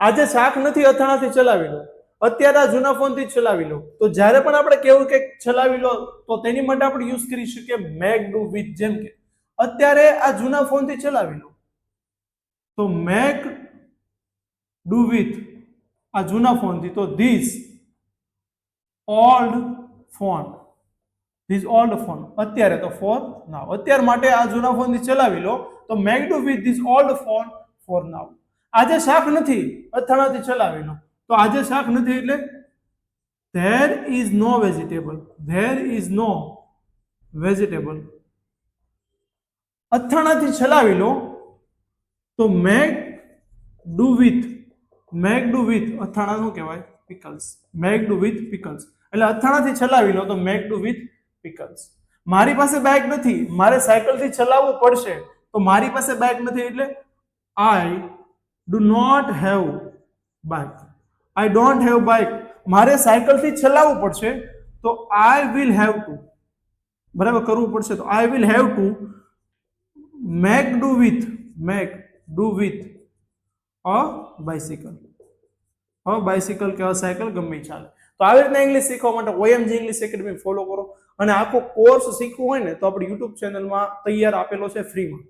આજે શાક નથી અથાણાથી ચલાવી લો, અત્યારે આ જૂના ફોનથી જ ચલાવી લો. તો જ્યારે પણ આપણે કેવું કે ચલાવી લો તો તેની માટે આપણે યુઝ કરી શકીએ મેક ડુ વિથ. જેમ કે અત્યારે આ જૂના ફોનથી ચલાવી લો તો મેક ડુ વિથ આ જૂના ફોનથી, તો this old phone, this old phone અત્યારે તો ફોર નાવ, અત્યાર માટે આ જૂના ફોનથી ચલાવી લો તો make do with this old phone four નાવ. આજે શાક નથી અથાણાથી ચલાવી લો તો આજે શાક નથી એટલે there is no vegetable, there is no vegetable. અથાણાથી ચલાવી લો તો મેક ડુ વિથ અથાણા શું કહેવાય? પિકલ્સ. મેક ડુ વિથ પિકલ્સ એટલે અથાણાથી ચલાવી લો તો મેક ડુ વિથ પિકલ્સ. મારી પાસે બાઇક નથી, મારે સાયકલથી ચલાવવું પડશે તો મારી પાસે બાઇક નથી એટલે I do not have bike. I don't have bike. મારે સાયકલથી ચલાવવું પડશે તો આઈ વિલ હેવ ટુ, બરાબર કરવું પડશે તો I will have to make do with a bicycle. Bicycle કે સાયકલ ગમે ચાલે. તો આવી રીતના ઇંગ્લિશ શીખવા માટે OMG ઇંગ્લિશ એકેડમી ફોલો કરો. અને આખો કોર્સ શીખવું હોય ને તો આપણી યુટ્યુબ ચેનલમાં તૈયાર આપેલો છે ફ્રીમાં.